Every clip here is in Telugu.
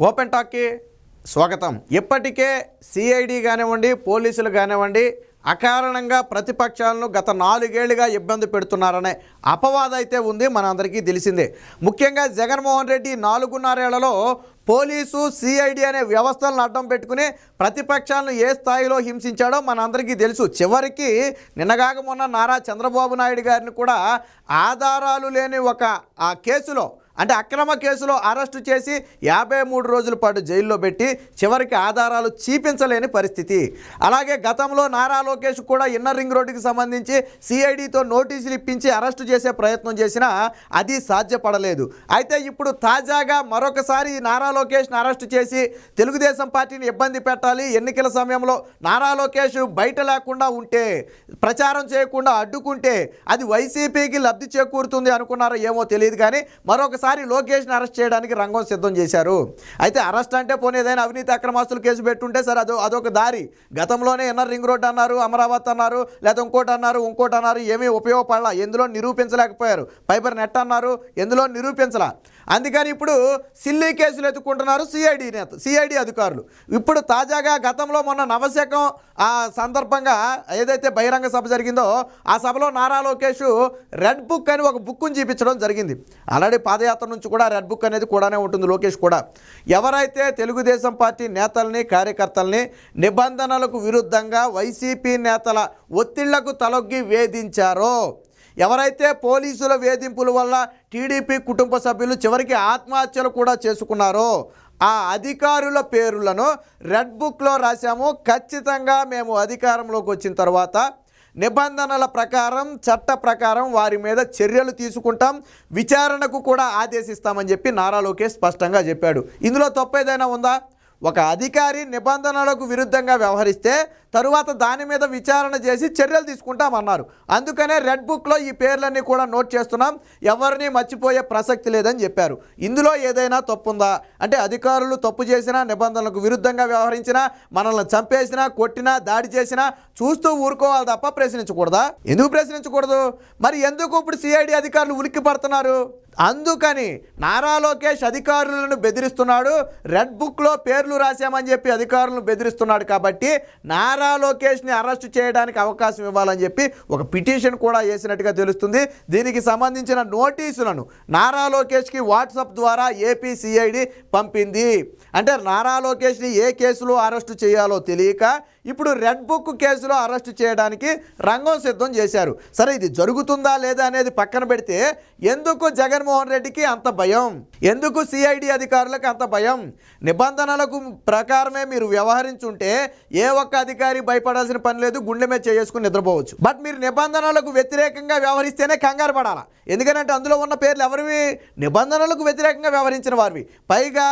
ఓపెన్ టాక్కి స్వాగతం. ఇప్పటికే సిఐడి కానివ్వండి, పోలీసులు కానివ్వండి అకారణంగా ప్రతిపక్షాలను గత 4 ఏళ్లుగా ఇబ్బంది పెడుతున్నారనే అపవాదం అయితే ఉంది, మనందరికీ తెలిసిందే. ముఖ్యంగా జగన్మోహన్ రెడ్డి 4.5 ఏళ్లలో పోలీసు సిఐడి అనే వ్యవస్థలను అడ్డం పెట్టుకుని ప్రతిపక్షాలను ఏ స్థాయిలో హింసించాడో మనందరికీ తెలుసు. చివరికి నిన్నగాక మొన్న నారా చంద్రబాబు నాయుడు గారిని కూడా ఆధారాలు లేని ఒక కేసులో, అంటే అక్రమ కేసులో అరెస్టు చేసి 53 రోజుల పాటు జైల్లో పెట్టి చివరికి ఆధారాలు చూపించలేని పరిస్థితి. అలాగే గతంలో నారా లోకేష్ కూడా ఇన్నర్ రింగ్ రోడ్డుకి సంబంధించి సిఐడితో నోటీసులు ఇప్పించి అరెస్టు చేసే ప్రయత్నం చేసినా అది సాధ్యపడలేదు. అయితే ఇప్పుడు తాజాగా మరొకసారి నారా లోకేష్ని అరెస్టు చేసి తెలుగుదేశం పార్టీని ఇబ్బంది పెట్టాలి, ఎన్నికల సమయంలో నారా లోకేష్ బయట లేకుండా ఉంటే, ప్రచారం చేయకుండా అడ్డుకుంటే అది వైసీపీకి లబ్ధి చేకూరుతుంది అనుకున్నారో ఏమో తెలియదు, కానీ మరొకసారి లోకేష్ని అరెస్ట్ చేయడానికి రంగం సిద్ధం చేశారు. అయితే అరెస్ట్ అంటే పోనీ ఏదైనా అవినీతి అక్రమాస్తులు కేసు పెట్టుంటే సరే, అదొక దారి. గతంలోనే ఇన్నర్ రింగ్ రోడ్ అన్నారు, అమరావతి అన్నారు, లేదా ఇంకోటి అన్నారు, ఏమీ ఉపయోగపడలా, ఎందులో నిరూపించలేకపోయారు. ఫైబర్ నెట్ అన్నారు, ఎందులో నిరూపించలా. అందుకని ఇప్పుడు సిల్లీ కేసులు ఎత్తుకుంటున్నారు సిఐడి అధికారులు. ఇప్పుడు తాజాగా గతంలో మొన్న నవశకం ఆ సందర్భంగా ఏదైతే బహిరంగ సభ జరిగిందో ఆ సభలో నారా లోకేష్ రెడ్ బుక్ అని ఒక బుక్ను చూపించడం జరిగింది. ఆల్రెడీ పాదయాత్ర నుంచి కూడా రెడ్ బుక్ అనేది కూడానే ఉంటుంది. లోకేష్ కూడా ఎవరైతే తెలుగుదేశం పార్టీ నేతల్ని, కార్యకర్తల్ని నిబంధనలకు విరుద్ధంగా వైసీపీ నేతల ఒత్తిళ్లకు తలొగ్గి వేధించారో, ఎవరైతే పోలీసుల వేధింపుల వల్ల టీడీపీ కుటుంబ సభ్యులు చివరికి ఆత్మహత్యలు కూడా చేసుకున్నారో ఆ అధికారుల పేర్లను రెడ్ బుక్లో రాశాము. ఖచ్చితంగా మేము అధికారంలోకి వచ్చిన తర్వాత నిబంధనల ప్రకారం, చట్ట ప్రకారం వారి మీద చర్యలు తీసుకుంటాం, విచారణకు కూడా ఆదేశిస్తామని చెప్పి నారా లోకేష్ స్పష్టంగా చెప్పాడు. ఇందులో తప్పేదైనా ఉందా? ఒక అధికారి నిబంధనలకు విరుద్ధంగా వ్యవహరిస్తే తరువాత దాని మీద విచారణ చేసి చర్యలు తీసుకుంటామన్నారు. అందుకనే రెడ్ బుక్లో ఈ పేర్లన్నీ కూడా నోట్ చేస్తున్నాం, ఎవరిని మర్చిపోయే ప్రసక్తి లేదని చెప్పారు. ఇందులో ఏదైనా తప్పు ఉందా అంటే, అధికారులు తప్పు చేసినా, నిబంధనలకు విరుద్ధంగా వ్యవహరించినా, మనల్ని చంపేసినా, కొట్టినా, దాడి చేసినా చూస్తూ ఊరుకోవాలి తప్ప ప్రశ్నించకూడదా? ఎందుకు ప్రశ్నించకూడదు? మరి ఎందుకు ఇప్పుడు సిఐడి అధికారులు ఉలిక్కి పడుతున్నారు? అందుకని నారా లోకేష్ అధికారులను బెదిరిస్తున్నాడు, రెడ్ బుక్లో పేర్లు రాశామని చెప్పి అధికారులను బెదిరిస్తున్నాడు. కాబట్టి నారా లోకేష్ని అరెస్ట్ చేయడానికి అవకాశం ఇవ్వాలని చెప్పి ఒక పిటిషన్ కూడా వేసినట్టుగా తెలుస్తుంది. దీనికి సంబంధించిన నోటీసులను నారా లోకేష్కి వాట్సాప్ ద్వారా ఏపీ సిఐడి పంపింది. అంటే నారా లోకేష్ని ఏ కేసులో అరెస్టు చేయాలో తెలియక ఇప్పుడు రెడ్ బుక్ కేసులో అరెస్టు చేయడానికి రంగం సిద్ధం చేశారు. సరే, ఇది జరుగుతుందా లేదా అనేది పక్కన పెడితే ఎందుకు జగన్మోహన్ రెడ్డికి అంత భయం? ఎందుకు సిఐడి అధికారులకు అంత భయం? నిబంధనలకు ప్రకారమే మీరు వ్యవహరించుంటే ఏ ఒక్క అధికారి భయపడాల్సిన పని లేదు, గుండె మీద చేసుకుని నిద్రపోవచ్చు. బట్ మీరు నిబంధనలకు వ్యతిరేకంగా వ్యవహరిస్తేనే కంగారు పడాలా. ఎందుకంటే అందులో ఉన్న పేర్లు ఎవరివి? నిబంధనలకు వ్యతిరేకంగా వ్యవహరించిన వారివి. పైగా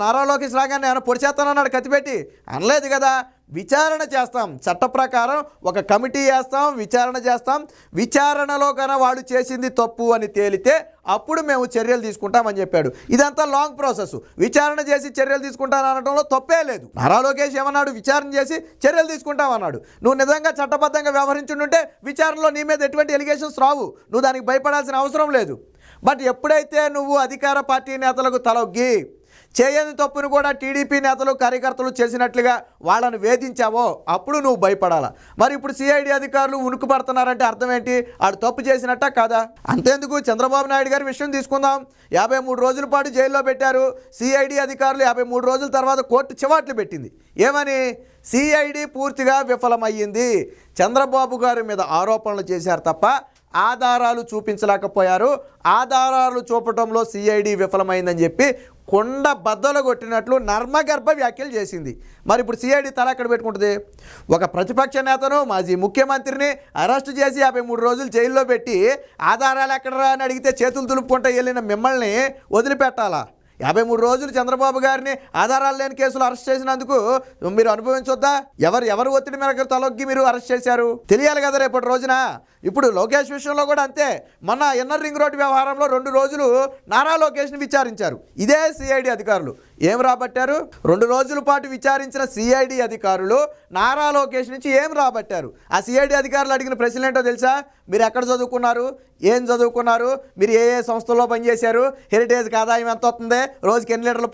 నారా లోకేష్ రాగానే ఏమైనా పొడిచేస్తానన్నాడు కత్తిపెట్టి? అనలేదు కదా. విచారణ చేస్తాం, చట్ట ప్రకారం ఒక కమిటీ వేస్తాం, విచారణ చేస్తాం. విచారణలో కన్నా వాడు చేసింది తప్పు అని తేలితే అప్పుడు మేము చర్యలు తీసుకుంటామని చెప్పాడు. ఇదంతా లాంగ్ ప్రాసెస్. విచారణ చేసి చర్యలు తీసుకుంటాననడంలో తప్పే లేదు. నారా లోకేష్ ఏమన్నాడు? విచారణ చేసి చర్యలు తీసుకుంటామన్నాడు. నువ్వు నిజంగా చట్టబద్ధంగా వ్యవహరించుంటే విచారణలో నీ మీద ఎటువంటి ఎలిగేషన్స్ రావు, నువ్వు దానికి భయపడాల్సిన అవసరం లేదు. బట్ ఎప్పుడైతే నువ్వు అధికార పార్టీ నేతలకు తలొగ్గి చేయని తప్పును కూడా టీడీపీ నేతలు, కార్యకర్తలు చేసినట్లుగా వాళ్ళను వేధించావో అప్పుడు నువ్వు భయపడాలా. మరి ఇప్పుడు సిఐడి అధికారులు ఉనికి పడుతున్నారంటే అర్థం ఏంటి? ఆడు తప్పు చేసినట్ట కాదా? అంతేందుకు, చంద్రబాబు నాయుడు గారి విషయం తీసుకుందాం. 53 రోజుల పాటు జైల్లో పెట్టారు సిఐడి అధికారులు. 53 రోజుల తర్వాత కోర్టు చివాట్లు పెట్టింది. ఏమని? సిఐడి పూర్తిగా విఫలమయ్యింది, చంద్రబాబు గారి మీద ఆరోపణలు చేశారు తప్ప ఆధారాలు చూపించలేకపోయారు, ఆధారాలు చూపటంలో సిఐడి విఫలమైందని చెప్పి కొండ బద్దలు కొట్టినట్లు నర్మగర్భ వ్యాఖ్యలు చేసింది. మరి ఇప్పుడు సిఐడి తల ఎక్కడ పెట్టుకుంటుంది? ఒక ప్రతిపక్ష నేతను, మాజీ ముఖ్యమంత్రిని అరెస్టు చేసి 53 రోజులు జైల్లో పెట్టి ఆధారాలు ఎక్కడరా అని అడిగితే చేతులు దులుపుకుంటూ వెళ్ళిన మిమ్మల్ని వదిలిపెట్టాలా? 53 రోజులు చంద్రబాబు గారిని ఆధారాలు లేని కేసులు అరెస్ట్ చేసినందుకు మీరు అనుభవించొద్దా? ఎవరు ఒత్తిడి మేరకు తలొగ్గి మీరు అరెస్ట్ చేశారు? తెలియాలి కదా రేపటి రోజున. ఇప్పుడు లోకేష్ విషయంలో కూడా అంతే. మొన్న ఇన్నర్ రింగ్ రోడ్డు వ్యవహారంలో 2 రోజులు నారా లోకేష్ని విచారించారు ఇదే సిఐడి అధికారులు. ఏం రాబట్టారు? 2 రోజుల పాటు విచారించిన సిఐడి అధికారులు నారా లోకేష్ నుంచి ఏం రాబట్టారు? ఆ సిఐడి అధికారులు అడిగిన ప్రశ్నలు ఏంటో తెలుసా? మీరు ఎక్కడ చదువుకున్నారు, ఏం చదువుకున్నారు, మీరు ఏ ఏ సంస్థల్లో పనిచేశారు, హెరిటేజ్కి ఆదాయం ఎంత వస్తుంది, రోజుకి ఎన్ని లీటర్లు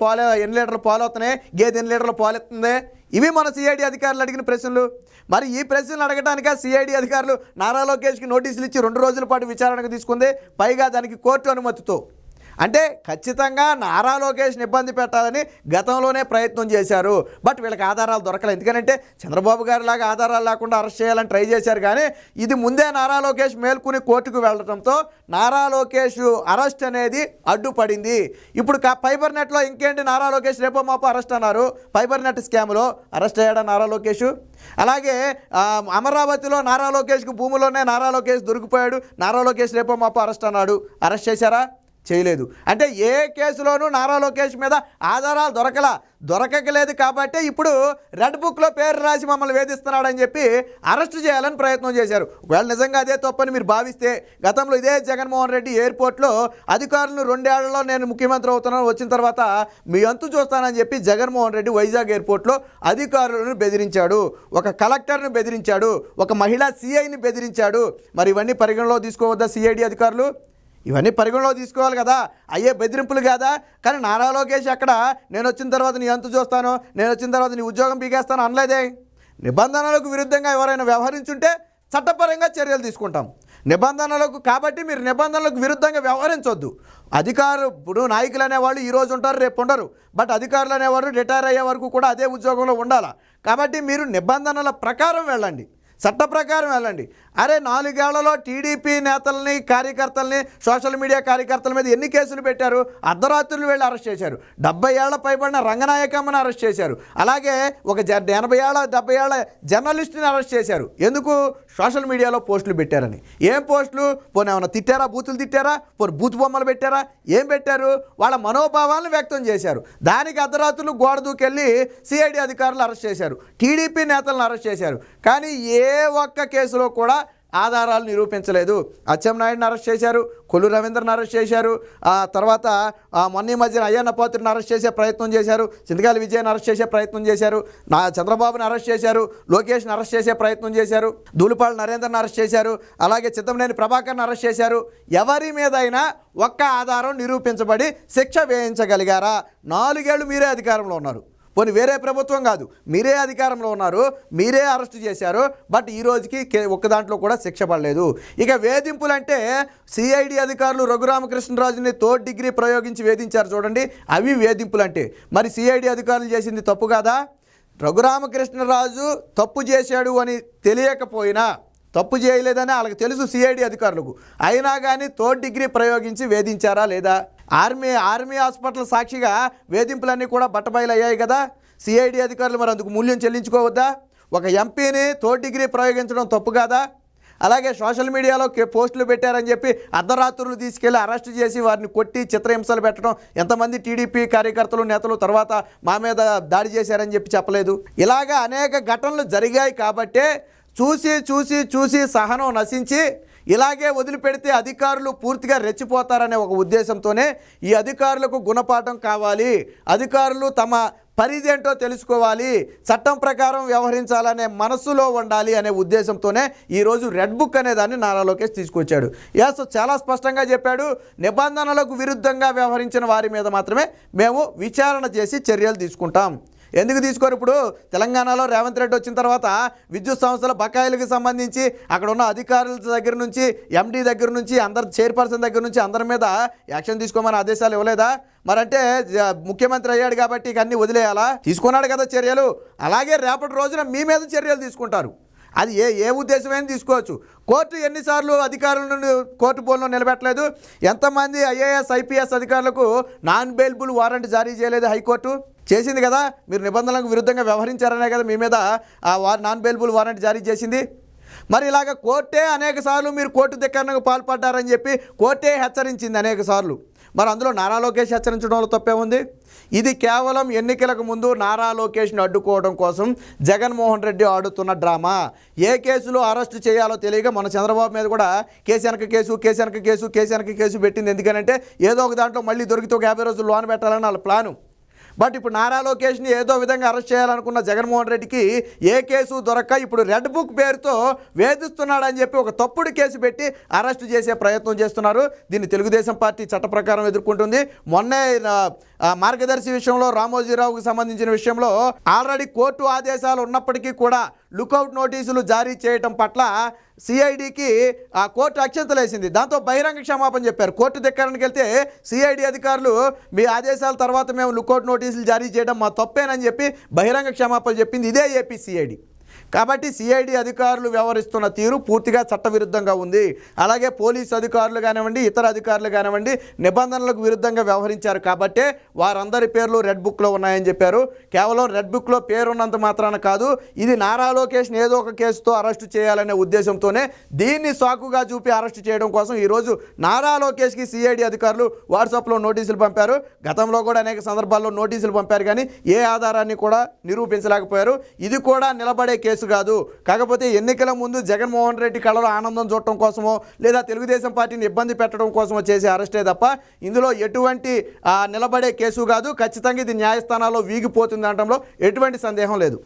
పాలు అవుతున్నాయి, గేదె ఎన్ని లీటర్లు పాలు ఇస్తుంది, ఇవి మన సిఐడి అధికారులు అడిగిన ప్రశ్నలు. మరి ఈ ప్రశ్నలు అడగడానికి సిఐడి అధికారులు నారా లోకేష్కి నోటీసులు ఇచ్చి 2 రోజుల పాటు విచారణకు తీసుకుంది, పైగా దానికి కోర్టు అనుమతితో. అంటే ఖచ్చితంగా నారా లోకేష్ని ఇబ్బంది పెట్టాలని గతంలోనే ప్రయత్నం చేశారు. బట్ వీళ్ళకి ఆధారాలు దొరకలేదు. ఎందుకంటే చంద్రబాబు గారి లాగా ఆధారాలు లేకుండా అరెస్ట్ చేయాలని ట్రై చేశారు. కానీ ఇది ముందే నారా లోకేష్ మేల్కొని కోర్టుకు వెళ్ళడంతో నారా లోకేష్ అరెస్ట్ అనేది అడ్డుపడింది. ఇప్పుడు ఫైబర్ నెట్లో ఇంకేంటి, నారా లోకేష్ రేపో మాపో అరెస్ట్ అన్నారు. ఫైబర్ నెట్ స్కామ్లో అరెస్ట్ అయ్యాడా నారా లోకేష్? అలాగే అమరావతిలో నారా లోకేష్కి భూమిలోనే నారా లోకేష్ దొరికిపోయాడు. నారా లోకేష్ రేపో మాపో అరెస్ట్ అన్నాడు. అరెస్ట్ చేశారా? చేయలేదు. అంటే ఏ కేసులోనూ నారా లోకేష్ మీద ఆధారాలు దొరకలేదు కాబట్టి ఇప్పుడు రెడ్ బుక్లో పేరు రాసి మమ్మల్ని వేధిస్తున్నాడని చెప్పి అరెస్ట్ చేయాలని ప్రయత్నం చేశారు. ఒకవేళ నిజంగా అదే తప్పని మీరు భావిస్తే, గతంలో ఇదే జగన్మోహన్ రెడ్డి ఎయిర్పోర్ట్లో అధికారులను 2 ఏళ్లలో నేను ముఖ్యమంత్రి అవుతున్నాను, వచ్చిన తర్వాత మీ అంతు చూస్తానని చెప్పి జగన్మోహన్ రెడ్డి వైజాగ్ ఎయిర్పోర్ట్లో అధికారులను బెదిరించాడు, ఒక కలెక్టర్ను బెదిరించాడు, ఒక మహిళా సిఐని బెదిరించాడు. మరి ఇవన్నీ పరిగణలో తీసుకోవద్దా సిఐడి అధికారులు? ఇవన్నీ పరిగణలో తీసుకోవాలి కదా, అయ్యే బెదిరింపులు కాదా? కానీ నారా లోకేష్ అక్కడ నేను వచ్చిన తర్వాత నీ అంతు చూస్తాను, నేను వచ్చిన తర్వాత నీ ఉద్యోగం పీకేస్తాను అనలేదే. నిబంధనలకు విరుద్ధంగా ఎవరైనా వ్యవహరించుంటే చట్టపరంగా చర్యలు తీసుకుంటాం. కాబట్టి మీరు నిబంధనలకు విరుద్ధంగా వ్యవహరించొద్దు. ఇప్పుడు నాయకులు అనేవాళ్ళు ఈరోజు ఉంటారు, రేపు ఉండరు. బట్ అధికారులు అనేవారు రిటైర్ అయ్యే వరకు కూడా అదే ఉద్యోగంలో ఉండాలి. కాబట్టి మీరు నిబంధనల ప్రకారం వెళ్ళండి, చట్ట ప్రకారం వెళ్ళండి. అరే 4 ఏళ్లలో టీడీపీ నేతల్ని, కార్యకర్తల్ని, సోషల్ మీడియా కార్యకర్తల మీద ఎన్ని కేసులు పెట్టారు? అర్ధరాత్రులు వెళ్ళి అరెస్ట్ చేశారు. 70 ఏళ్ల పైబడిన రంగనాయకమ్మని అరెస్ట్ చేశారు. అలాగే ఒక 80 ఏళ్ల 70 ఏళ్ల జర్నలిస్ట్ని అరెస్ట్ చేశారు. ఎందుకు? సోషల్ మీడియాలో పోస్టులు పెట్టారని. ఏం పోస్టులు? పోనీ ఏమైనా తిట్టారా? బూతులు తిట్టారా? పోనీ బూత్ బొమ్మలు పెట్టారా? ఏం పెట్టారు? వాళ్ళ మనోభావాలను వ్యక్తం చేశారు. దానికి అర్ధరాత్రులు గోడ దూకెళ్ళి సిఐడి అధికారులు అరెస్ట్ చేశారు, టీడీపీ నేతలను అరెస్ట్ చేశారు. కానీ ఏ ఒక్క కేసులో కూడా ఆధారాలు నిరూపించలేదు. అచ్చెన్నాయుడిని అరెస్ట్ చేశారు, కొల్లు రవీంద్రని అరెస్ట్ చేశారు, తర్వాత మొన్న మధ్యన అయ్యన్న పాత్రని అరెస్ట్ చేసే ప్రయత్నం చేశారు, చింతకాయల విజయని అరెస్ట్ చేసే ప్రయత్నం చేశారు, చంద్రబాబుని అరెస్ట్ చేశారు, లోకేష్ని అరెస్ట్ చేసే ప్రయత్నం చేశారు, దూలిపాల నరేంద్రని అరెస్ట్ చేశారు, అలాగే చింతమనేని ప్రభాకర్ని అరెస్ట్ చేశారు. ఎవరి మీదైనా ఒక్క ఆధారం నిరూపించబడి శిక్ష వేయించగలిగారా? 4 ఏళ్ళు మీరే అధికారంలో ఉన్నారు. పోనీ వేరే ప్రభుత్వం కాదు, మీరే అధికారంలో ఉన్నారు, మీరే అరెస్ట్ చేశారు. బట్ ఈ రోజుకి ఒక్క దాంట్లో కూడా శిక్ష పడలేదు. ఇక వేధింపులంటే సిఐడి అధికారులు రఘురామకృష్ణరాజుని 3rd డిగ్రీ ప్రయోగించి వేధించారు చూడండి, అవి వేధింపులంటే. మరి సిఐడి అధికారులు చేసింది తప్పు కాదా? రఘురామకృష్ణరాజు తప్పు చేశాడు అని తెలియకపోయినా, తప్పు చేయలేదని వాళ్ళకి తెలుసు సిఐడి అధికారులకు, అయినా కానీ 3rd డిగ్రీ ప్రయోగించి వేధించారా లేదా? ఆర్మీ హాస్పిటల్ సాక్షిగా వేధింపులన్నీ కూడా బట్టబయలయ్యాయి కదా. సిఐడి అధికారులు మరి అందుకు మూల్యం చెల్లించుకోవద్దా? ఒక ఎంపీని 3rd డిగ్రీ ప్రయోగించడం తప్పు కాదా? అలాగే సోషల్ మీడియాలో పోస్టులు పెట్టారని చెప్పి అర్ధరాత్రులు తీసుకెళ్లి అరెస్ట్ చేసి వారిని కొట్టి చిత్రహింసలు పెట్టడం, ఎంతమంది టీడీపీ కార్యకర్తలు, నేతలు తర్వాత మా మీద దాడి చేశారని చెప్పి చెప్పలేదు. ఇలాగా అనేక ఘటనలు జరిగాయి కాబట్టే చూసి సహనం నశించి ఇలాగే వదిలిపెడితే అధికారులు పూర్తిగా రెచ్చిపోతారనే ఒక ఉద్దేశంతోనే ఈ అధికారులకు గుణపాఠం కావాలి, అధికారులు తమ పరిధేంటో తెలుసుకోవాలి, చట్టం ప్రకారం వ్యవహరించాలనే మనస్సులో ఉండాలి అనే ఉద్దేశంతోనే ఈరోజు రెడ్ బుక్ అనే దాన్ని నారా లోకేష్ తీసుకొచ్చాడు. చాలా స్పష్టంగా చెప్పాడు, నిబంధనలకు విరుద్ధంగా వ్యవహరించిన వారి మీద మాత్రమే మేము విచారణ చేసి చర్యలు తీసుకుంటాం. ఎందుకు తీసుకోరు? ఇప్పుడు తెలంగాణలో రేవంత్ రెడ్డి వచ్చిన తర్వాత విద్యుత్ సంస్థల బకాయిలకు సంబంధించి అక్కడ ఉన్న అధికారుల దగ్గర నుంచి, ఎండీ దగ్గర నుంచి, అందరు చైర్పర్సన్ దగ్గర నుంచి అందరి మీద యాక్షన్ తీసుకోమని ఆదేశాలు ఇవ్వలేదా? మరంటే ముఖ్యమంత్రి అయ్యాడు కాబట్టి ఇక అన్నీ వదిలేయాలా? తీసుకున్నాడు కదా చర్యలు. అలాగే రేపటి రోజున మీ మీద చర్యలు తీసుకుంటారు. అది ఏ ఉద్దేశమైనా తీసుకోవచ్చు. కోర్టు ఎన్నిసార్లు అధికారులను కోర్టు బోన్లో నిలబెట్టలేదు? ఎంతమంది ఐఏఎస్ ఐపీఎస్ అధికారులకు నాన్ బెయిలబుల్ వారెంట్ జారీ చేయలేదు హైకోర్టు? చేసింది కదా. మీరు నిబంధనలకు విరుద్ధంగా వ్యవహరించారనే కదా మీ మీద నాన్ బెయిలబుల్ వారెంట్ జారీ చేసింది. మరి ఇలాగ కోర్టే అనేక సార్లు మీరు కోర్టు ధిక్కరణకు పాల్పడ్డారని చెప్పి కోర్టే హెచ్చరించింది అనేక సార్లు. మరి అందులో నారా లోకేష్ హెచ్చరించడంలో తప్పే ఉంది? ఇది కేవలం ఎన్నికలకు ముందు నారా లోకేష్ను అడ్డుకోవడం కోసం జగన్మోహన్ రెడ్డి ఆడుతున్న డ్రామా. ఏ కేసులో అరెస్టు చేయాలో తెలియక మన చంద్రబాబు మీద కూడా కేసు పెట్టింది. ఎందుకనంటే ఏదో ఒక దాంట్లో మళ్ళీ దొరికితే ఒక 50 రోజులు లోన్ పెట్టాలని వాళ్ళ ప్లాను. బట్ ఇప్పుడు నారా లోకేష్ని ఏదో విధంగా అరెస్ట్ చేయాలనుకున్న జగన్మోహన్ రెడ్డికి ఏ కేసు దొరక్క ఇప్పుడు రెడ్ బుక్ పేరుతో వేధిస్తున్నాడని చెప్పి ఒక తప్పుడు కేసు పెట్టి అరెస్ట్ చేసే ప్రయత్నం చేస్తున్నారు. దీన్ని తెలుగుదేశం పార్టీ చట్ట ప్రకారం ఎదుర్కొంటుంది. మొన్నే మార్గదర్శి విషయంలో రామోజీరావుకు సంబంధించిన విషయంలో ఆల్రెడీ కోర్టు ఆదేశాలు ఉన్నప్పటికీ కూడా లుకౌట్ నోటీసులు జారీ చేయడం పట్ల సిఐడికి ఆ కోర్టు అక్షంతలేసింది. దాంతో బహిరంగ క్షమాపణ చెప్పారు. కోర్టు ధిక్కరణకి వెళ్తే సిఐడి అధికారులు మీ ఆదేశాల తర్వాత మేము లుకౌట్ నోటీసులు జారీ చేయడం మా తప్పేనని చెప్పి బహిరంగ క్షమాపణ చెప్పింది ఇదే ఏపీ సిఐడి. కాబట్టి సిఐడి అధికారులు వ్యవహరిస్తున్న తీరు పూర్తిగా చట్టవిరుద్ధంగా ఉంది. అలాగే పోలీసు అధికారులు కానివ్వండి, ఇతర అధికారులు కానివ్వండి నిబంధనలకు విరుద్ధంగా వ్యవహరించారు. కాబట్టే వారందరి పేర్లు రెడ్ బుక్లో ఉన్నాయని చెప్పారు. కేవలం రెడ్ బుక్లో పేరున్నంత మాత్రాన కాదు, ఇది నారా లోకేష్ని ఏదో ఒక కేసుతో అరెస్టు చేయాలనే ఉద్దేశంతోనే దీన్ని సాకుగా చూపి అరెస్టు చేయడం కోసం ఈరోజు నారా లోకేష్కి సిఐడి అధికారులు వాట్సాప్లో నోటీసులు పంపారు. గతంలో కూడా అనేక సందర్భాల్లో నోటీసులు పంపారు, కానీ ఏ ఆధారాన్ని కూడా నిరూపించలేకపోయారు. ఇది కూడా నిలబడే కేసు కాదు. కాకపోతే ఎన్నికల ముందు జగన్మోహన్ రెడ్డి కళలో ఆనందం చూడటం కోసమో లేదా తెలుగుదేశం పార్టీని ఇబ్బంది పెట్టడం కోసమో చేసే అరెస్టే తప్ప ఇందులో ఎటువంటి నిలబడే కేసు కాదు. ఖచ్చితంగా ఇది న్యాయస్థానాల్లో వీగిపోతుంది అనడంలో ఎటువంటి సందేహం లేదు.